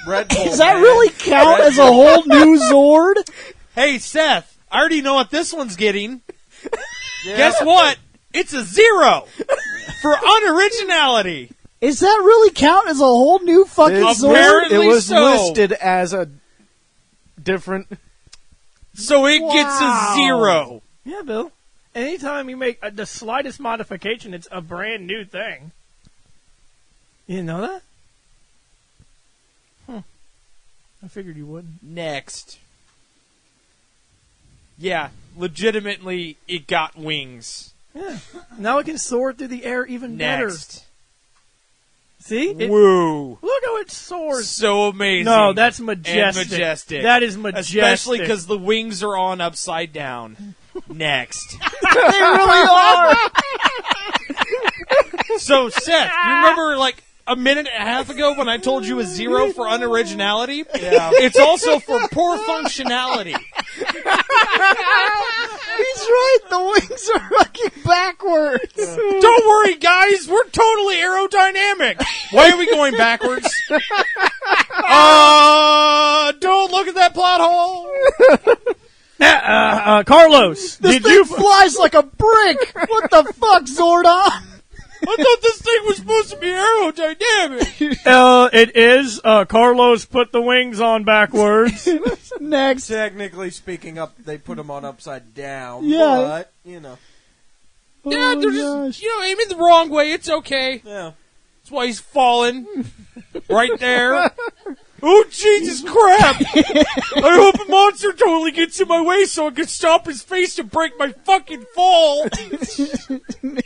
Red Bull, Does that man. really count as a whole new Zord? Hey, Seth, I already know what this one's getting. Yeah. Guess what? It's a 0 for unoriginality. Does that really count as a whole new fucking It's- Zord? Apparently It was so. listed as a different. So it gets a Wow. 0. Yeah, Bill. Anytime you make the slightest modification, it's a brand new thing. You didn't know that? I figured you wouldn't. Next. Yeah, legitimately, it got wings. Yeah. Now it can soar through the air even better. Next. See? Woo. Look how it soars. So amazing. No, that's majestic. And majestic. That is majestic. Especially because the wings are on upside down. Next. They really are. So, Seth, you remember like a minute and a half ago when I told you a 0 for unoriginality? Yeah. It's also for poor functionality. He's right. The wings are fucking backwards. Don't worry, guys. We're totally aerodynamic. Why are we going backwards? Don't look at that plot hole. Carlos, This did thing you... flies like a brick. What the fuck, Zordon? I thought this thing was supposed to be aerodynamic. It is. Carlos put the wings on backwards. Next. Technically speaking, they put them on upside down. Yeah. But, you know. Yeah, Oh, they're gosh. just, aiming the wrong way. It's okay. Yeah. That's why he's falling. Right there. Oh, Jesus crap! I hope a monster totally gets in my way so I can stop his face and break my fucking fall.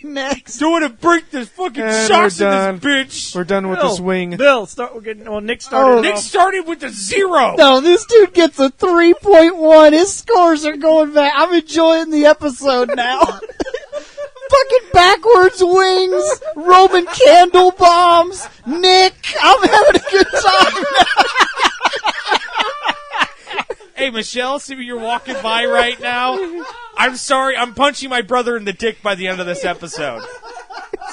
Next. Don't want to break the fucking And shocks we're of done. this bitch. We're done with this wing. Bill, start. We're getting. Well, Nick started. Nick off. started with a 0. No, this dude gets a 3.1. His scores are going back. I'm enjoying the episode now. Fucking Megazord's wings, Roman candle bombs. Nick, I'm having a good time. Hey, Michelle, see me you're walking by right now? I'm sorry, I'm punching my brother in the dick by the end of this episode.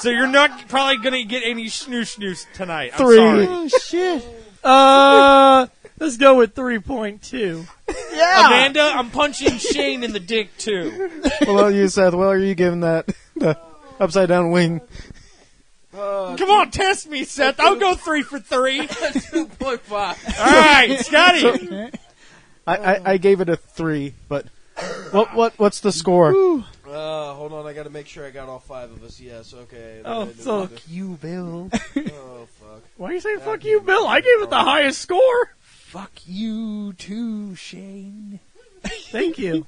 So you're not probably going to get any snooze tonight. I'm 3. sorry. Oh, shit. Let's go with 3.2. Yeah. Amanda, I'm punching Shane in the dick, too. What about you, Seth? What are you giving that the upside down wing? Come on, test me, Seth. I'll go 3 for 3. 2.5. All right, Scotty. I gave it a 3, but what's the score? Hold on, I gotta make sure I got all 5 of us. Yes, okay. Oh, so You, Bill. Oh, fuck. why are you saying fuck you, Bill? I gave it the highest score. Fuck you, too, Shane. Thank you. You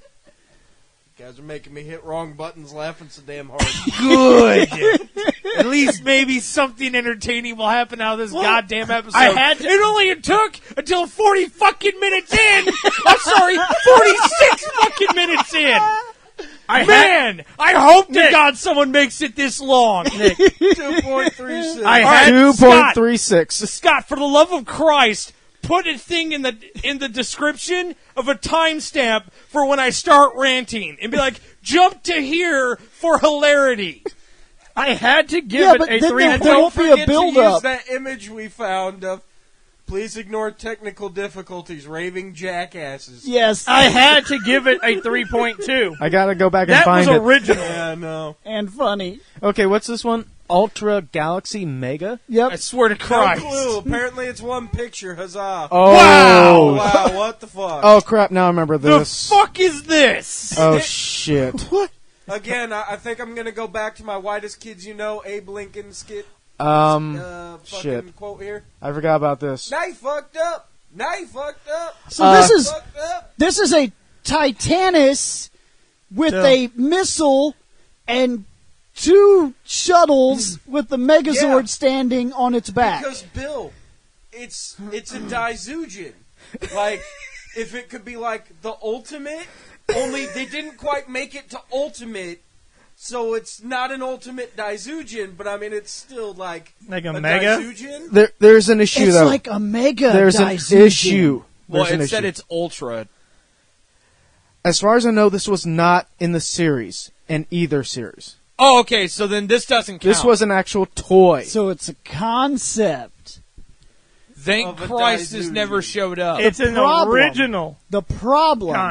guys are making me hit wrong buttons laughing so damn hard. Good. At least maybe something entertaining will happen out of this goddamn episode. It took until 40 fucking minutes in. I'm sorry, 46 fucking minutes in. I hope to God someone makes it this long. Nick, 2.36. I had 2.36. Scott, for the love of Christ, put a thing in the description of a timestamp for when I start ranting and be like, jump to here for hilarity. I had to give Yeah, it but a then 3. there Don't won't be a forget to build-up. use that image we found of please ignore technical difficulties, raving jackasses. Yes. I had to give it a 3.2. I gotta go back and That was find it. original. Yeah, no. And funny. Okay, what's this one? Ultra Galaxy Mega? Yep. I swear to No Christ. clue. Apparently it's one picture. Huzzah. Oh. Wow, what the fuck? Oh, crap, now I remember The this. fuck is this? Oh, shit. What? Again, I think I'm going to go back to my Whitest Kids You Know, Abe Lincoln skit fucking Shit. quote here. I forgot about this. Now you fucked up. Now you fucked up. So this Fucked up. is a Titanus with a missile and 2 shuttles with the Megazord Yeah. standing on its back. Because, Bill, it's a Daizujin. Like, if it could be like the ultimate, only they didn't quite make it to ultimate, so it's not an ultimate Daizujin, but I mean, it's still like Like a a mega? Daizujin. There's an issue, It's though. like a mega There's an Daizujin. issue. Well, There's an it said issue. it's ultra. As far as I know, this was not in the series, in either series. Oh, okay, so then this doesn't count. This was an actual toy. So it's a concept. Thank of a Christ this Daizujin. never showed up. It's an problem. original. The problem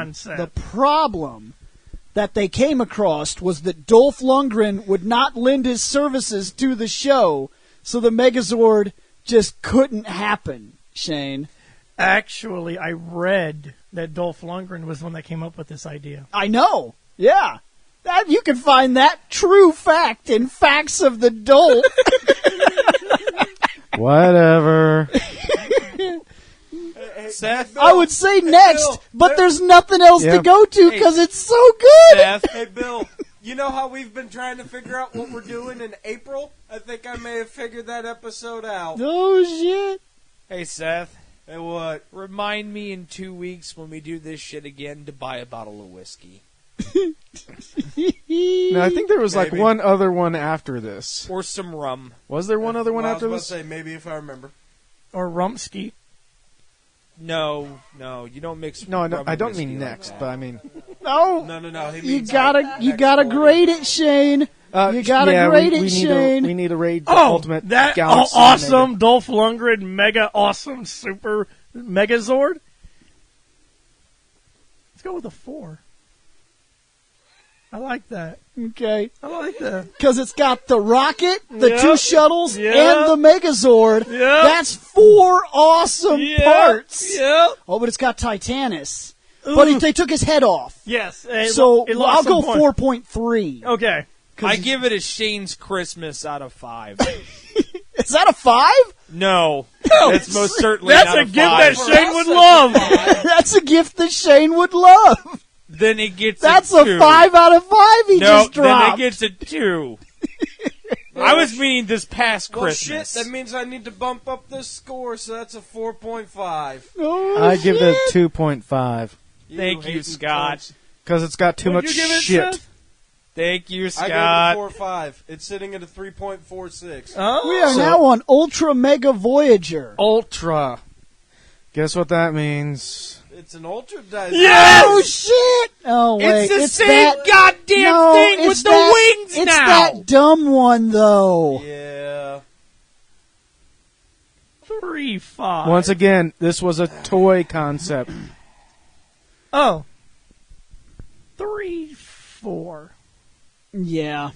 that they came across was that Dolph Lundgren would not lend his services to the show, so the Megazord just couldn't happen, Shane. Actually, I read that Dolph Lundgren was the one that came up with this idea. I know. Yeah. You can find that true fact in Facts of the Dolph. Whatever. Seth? I would say next, Bill, but there's nothing else Yeah. to go to because it's so good. Seth? Hey, Bill, you know how we've been trying to figure out what we're doing in April? I think I may have figured that episode out. Oh, shit. Hey, Seth. Hey, what? Remind me in 2 weeks when we do this shit again to buy a bottle of whiskey. No, I think there was like Maybe. one other one after this. Or some rum. Was there one other one Well, after I was this? about to say, maybe if I remember. Or Rumsky. No, you don't mix No, rum and I don't whiskey mean like next, that. but I mean. No. No. He You means gotta next gotta quarter. grade it, Shane. You gotta yeah, grade we it, need Shane. we need to raid the Oh, ultimate that Galaxy awesome Mega. Dolph Lundgren mega awesome super Megazord. Let's go with a 4. I like that. Okay. I like that. Because it's got the rocket, the Yeah. 2 shuttles, Yeah. and the Megazord. Yeah. That's 4 awesome parts. Yeah. Oh, but it's got Titanus. But they took his head off. Yes. So it lost I'll some go points. 4.3. Okay. I give it a Shane's Christmas out of 5. Is that a 5? No. That's most certainly That's not a gift that 5. Shane would love. That's a gift that Shane would love. Then it gets That's a a 2. 5 out of 5 he No, just then dropped. it gets a 2. I was meaning this past Well, shit, Christmas. that means I need to bump up this score, so that's a 4.5. Oh, I give it shit. a 2.5 Thank you, hating Scott. cunts. because it's got too What'd much you give it, shit. Seth? Thank you, I Scott. gave it a 4.5. It's sitting at a 3.46. Oh, We are now on Ultra Mega Voyager. Ultra. Guess what that means? It's an ultra dice. Yes! Oh shit! Oh wait, It's the same that goddamn no, thing it's with the that, wings it's now. that dumb one though. Yeah. 3.5. Once again, this was a toy concept. Oh. 3.4. Yeah,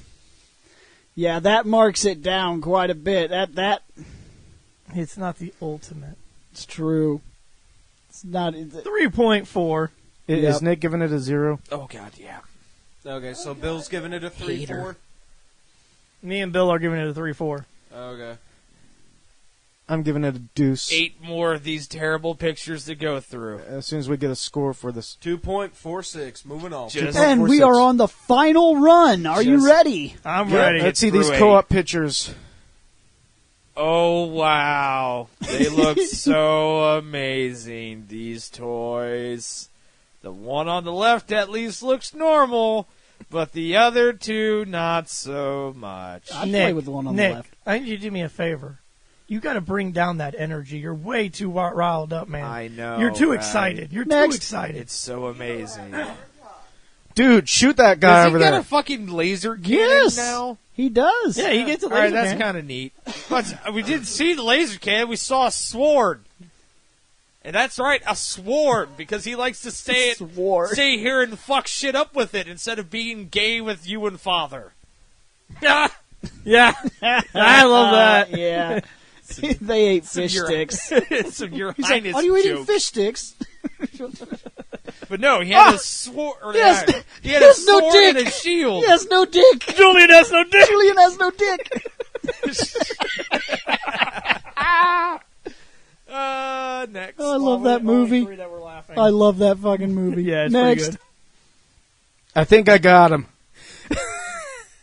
that marks it down quite a bit. That It's not the ultimate. it's true. It's not. 3.4. Yep. Is Nick giving it a 0? Oh God, yeah. Okay, so Bill's giving it a 3.4. Me and Bill are giving it a 3.4. Okay. I'm giving it a deuce. 8 more of these terrible pictures to go through. As soon as we get a score for this. 2.46. Moving on. Just- And we are on the final run. Are you Just- ready? I'm Yeah. ready. Let's see these through 8. co-op pictures. Oh wow, they look so amazing. These toys. The one on the left at least looks normal, but the other two not so much. I'd Nick, play with the one on Nick, the left. I need you to do me a favor. You got to bring down that energy. You're way too riled up, man. I know. You're too right? excited. You're Next. too excited. It's so amazing. Dude, shoot that guy Does he over get there. a fucking laser cannon Yes, now? he does. Yeah, he gets a All right, laser that's cannon. kind of neat. But we didn't see the laser cannon. We saw a sword. And that's right, a sword, because he likes to stay here and fuck shit up with it instead of being gay with you and father. Yeah, I love that. Yeah. They ate fish Your- sticks. Some Your He's like, Highness are you eating joke. fish sticks? But no, he had a sword. Yes, he had he a has no sword dick. and a shield. He has no dick. Julian has no dick. Julian has no dick. Next. Oh, I love that movie. Three that were laughing. I love that fucking movie. Yeah, it's Next. pretty good. I think I got him.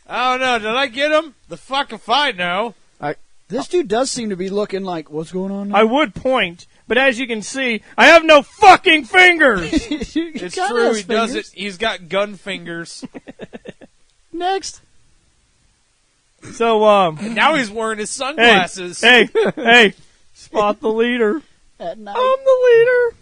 I don't know. Did I get him? The fuck if I know. This dude does seem to be looking like, what's going on now? I would point, but as you can see, I have no fucking fingers. It's true. He does it. He's got gun fingers. Next. So, And now he's wearing his sunglasses. hey, spot the leader. At night. I'm the leader.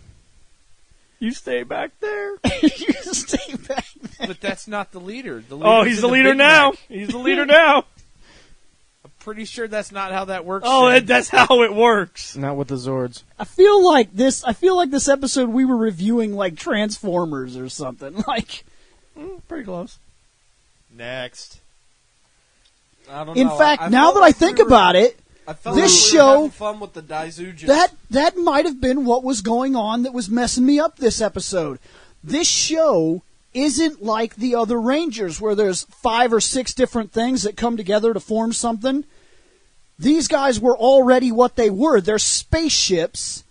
You stay back there. You stay back there. But that's not the leader. The Oh, leader's he's in the leader Big now. Mac. He's the leader now. I'm pretty sure that's not how that works. Oh, Shane. that's how it works. Not with the Zords. I feel like this episode we were reviewing like Transformers or something. Like, Pretty close. Next. I don't in know. fact, I now felt that like I think we were- about it, I felt this like we were show- having fun with the Daizujins. that might have been what was going on that was messing me up this episode. This show isn't like the other Rangers where there's 5 or 6 different things that come together to form something. These guys were already what they were. They're spaceships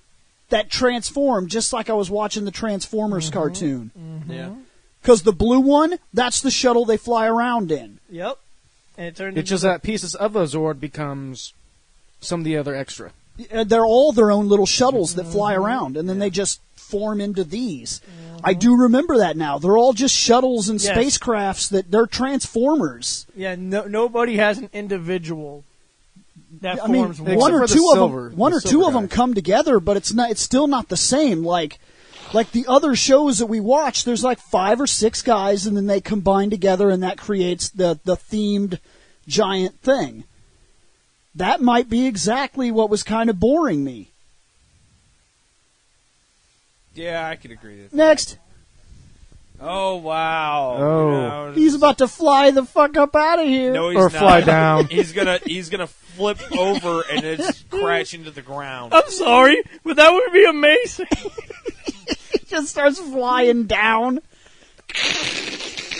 that transform, just like I was watching the Transformers cartoon. Yeah. Because the blue one, that's the shuttle they fly around in. Yep. And it turned It's just that pieces of a Zord becomes some of the other extra. They're all their own little shuttles that fly around, and then they just form into these. I do remember that now. They're all just shuttles and Yes. spacecrafts that they're transformers. Yeah, nobody has an individual that I mean, forms except one or for the two of silver- them, one the or two silver of them guy. come together, but it's not. It's still not the same. Like the other shows that we watch, there's like 5 or 6 guys, and then they combine together, and that creates the themed giant thing. That might be exactly what was kind of boring me. Yeah, I can agree with that. Next, Oh wow. Oh. No, he's about to fly the fuck up out of here. No, he's Or not. fly down. He's gonna flip over and just crash into the ground. I'm sorry, but that would be amazing. He just starts flying down,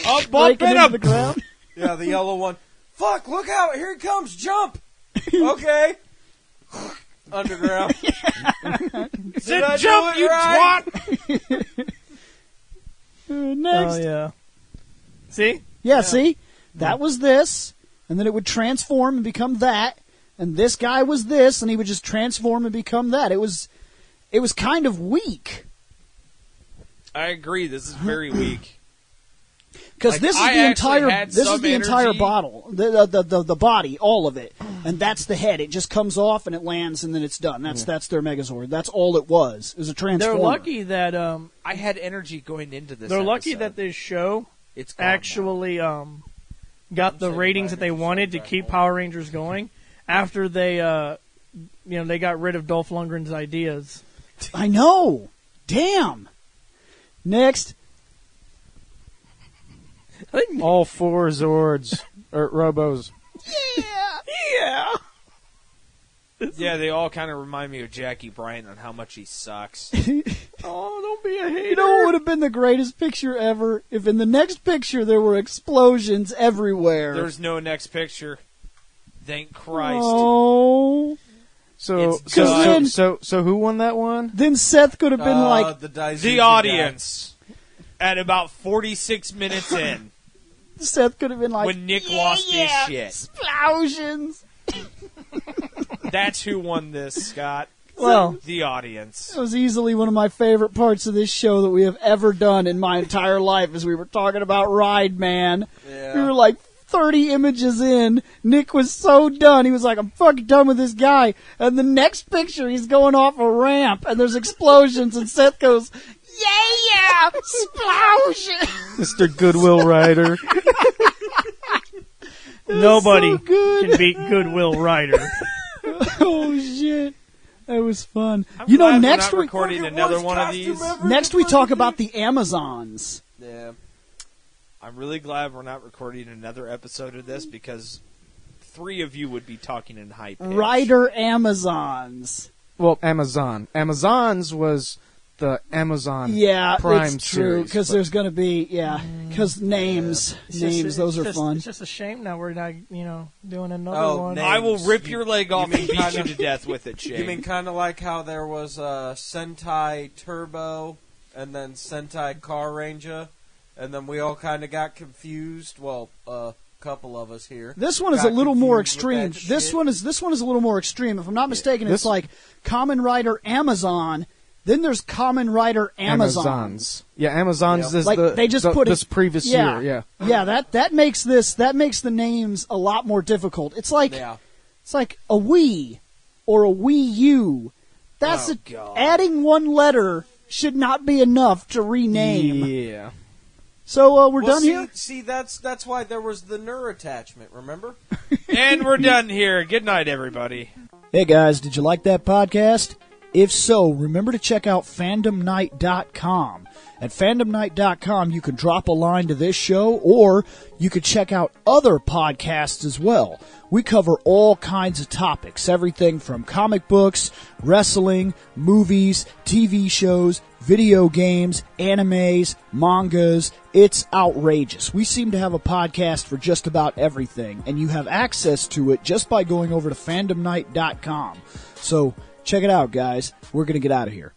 Up, breaking it into up. the ground. Yeah, the yellow one. Fuck, look out, here he comes, jump! Okay. Underground. Said I do jump, it you right? twat! Next. Oh yeah. See? Yeah, see? That was this, and then it would transform and become that, and this guy was this, and he would just transform and become that. It was kind of weak. I agree. This is very weak. Because Like, this is I the actually entire had this is some the entire energy. bottle, the body, all of it, and that's the head. It just comes off and it lands and then it's done. That's their Megazord. That's all it was. It was a transformer. They're lucky that I had energy going into this. they're lucky episode. that this show It's gone now. actually got the saying ratings that they Rangers wanted to back keep home. Power Rangers going after they they got rid of Dolph Lundgren's ideas. I know. Damn. Next. All 4 Zords or Robos. Yeah. Yeah, they all kind of remind me of Jackie Bryant on how much he sucks. Oh, don't be a hater. You know what would have been the greatest picture ever? If in the next picture there were explosions everywhere. There's no next picture. Thank Christ. Oh. So It's done. so who won that one? Then Seth could have been like, the Daisuke The audience at about 46 minutes in Seth could have been like, when Nick lost his shit. explosions. That's who won this, Scott. Well, The audience. That was easily one of my favorite parts of this show that we have ever done in my entire life, as we were talking about Ride Man. Yeah. We were like 30 images in. Nick was so done. He was like, I'm fucking done with this guy. And the next picture, he's going off a ramp, and there's explosions, and Seth goes, yeah, explosion. Mr. Goodwill Rider. nobody so good. can beat Goodwill Rider. Oh, shit. That was fun. I'm You know, glad we're next not we recording another one of these. next we talk about the Amazons. Yeah. I'm really glad we're not recording another episode of this because 3 of you would be talking in high pitch. Rider Amazons. Well, Amazon. Amazons was the Amazon Yeah, Prime it's true, series, because but- there's going to be, because names, those are fun. It's just a shame now we're not, doing another Oh, one. names. I will rip your leg off mean and beat you kinda- to death with it, Shane. You mean kind of like how there was Sentai Turbo and then Sentai Car Ranger, and then we all kind of got confused. Well, a couple of us here. This one is got a little more confused with extreme. that This shit. one is a little more extreme. If I'm not mistaken, it's This- like Kamen Rider Amazon. Then there's Kamen Rider Amazons. Amazons. Yeah, Amazons Yeah. is Like, the they just the- put it- this previous Yeah. year. Yeah. Yeah, that makes the names a lot more difficult. It's like Yeah. it's like a Wii or a Wii U. That's Oh, God. adding one letter should not be enough to rename. Yeah. So we're Well, done see, here. See, that's why there was the Nur attachment. Remember? And we're done here. Good night, everybody. Hey guys, did you like that podcast? If so, remember to check out fandomnight.com. At fandomnight.com, you can drop a line to this show, or you could check out other podcasts as well. We cover all kinds of topics, everything from comic books, wrestling, movies, TV shows, video games, animes, mangas. It's outrageous. We seem to have a podcast for just about everything, and you have access to it just by going over to fandomnight.com. So check it out, guys. We're going to get out of here.